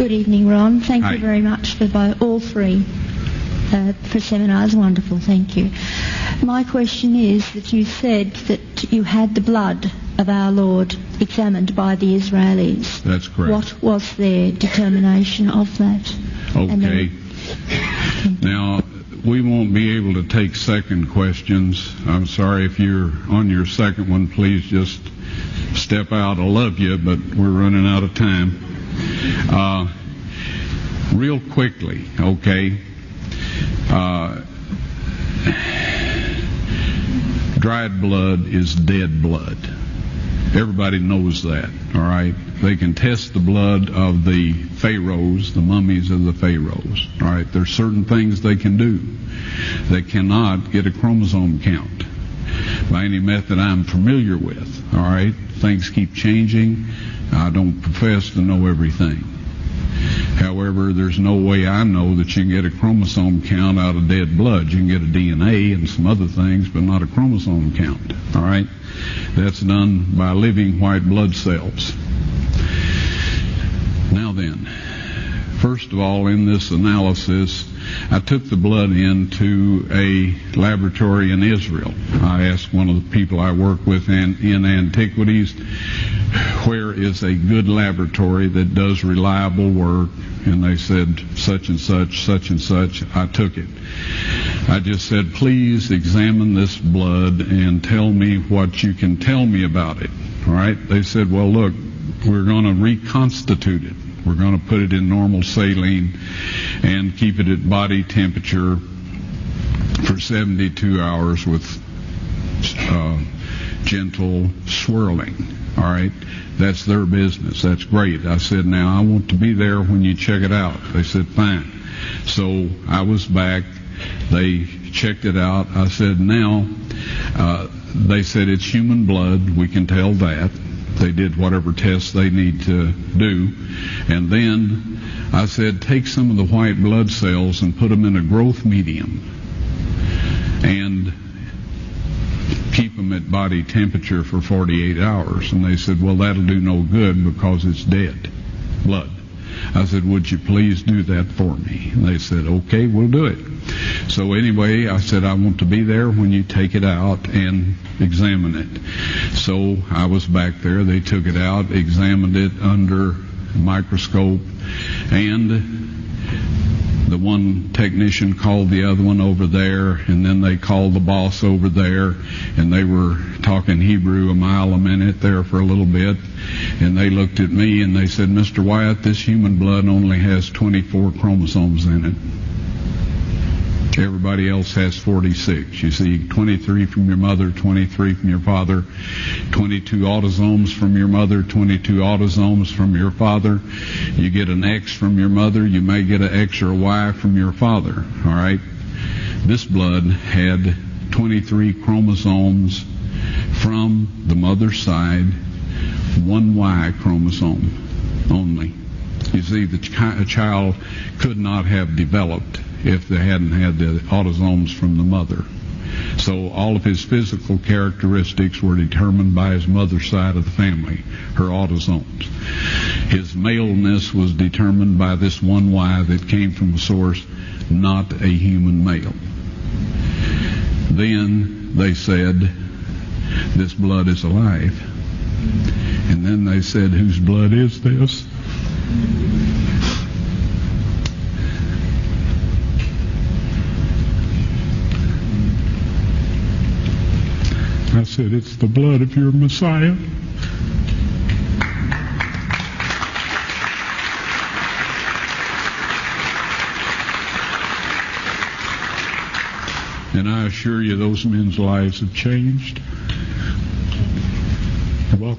Good evening, Ron. Thank Hi. you very much for all three for seminars. Wonderful, thank you. My question is that you said that you had the blood of our Lord examined by the Israelis. That's correct. What was their determination of that? Okay. Now, we won't be able to take second questions. I'm sorry if you're on your second one. Please just step out. I love you, but we're running out of time. Real quickly, okay. Dried blood is dead blood. Everybody knows that, all right? They can test the blood of the pharaohs, the mummies of the pharaohs, all right? There's certain things they can do. They cannot get a chromosome count by any method I'm familiar with, all right? Things keep changing. I don't profess to know everything. However, there's no way I know that you can get a chromosome count out of dead blood. You can get a DNA and some other things, but not a chromosome count, all right? That's done by living white blood cells. Now then, first of all, in this analysis, I took the blood into a laboratory in Israel. I asked one of the people I work with in antiquities, where is a good laboratory that does reliable work? And they said, such and such, such and such. I took it. I just said, please examine this blood and tell me what you can tell me about it. All right? They said, well, look, we're going to reconstitute it. We're going to put it in normal saline and keep it at body temperature for 72 hours with gentle swirling. All right? That's their business. That's great. I said, now I want to be there when you check it out. They said, fine. So I was back. They checked it out. I said, now, they said it's human blood. We can tell that. They did whatever tests they need to do. And then I said, take some of the white blood cells and put them in a growth medium and keep them at body temperature for 48 hours. And they said, well, that'll do no good because it's dead blood. I said, would you please do that for me? And they said, okay, we'll do it. So anyway, I said, I want to be there when you take it out and examine it. So I was back there. They took it out, examined it under a microscope, and the one technician called the other one over there, and then they called the boss over there, and they were talking Hebrew a mile a minute there for a little bit, and they looked at me and they said, Mr. Wyatt, this human blood only has 24 chromosomes in it. Everybody else has 46. You see, 23 from your mother, 23 from your father, 22 autosomes from your mother, 22 autosomes from your father. You get an X from your mother, you may get an X or a Y from your father, all right? This blood had 23 chromosomes from the mother's side, one Y chromosome only. You see, a child could not have developed if they hadn't had the autosomes from the mother. So all of his physical characteristics were determined by his mother's side of the family, her autosomes. His maleness was determined by this one Y that came from a source, not a human male. Then they said, this blood is alive. And then they said, whose blood is this? I said, it's the blood of your Messiah. And I assure you, those men's lives have changed. Well,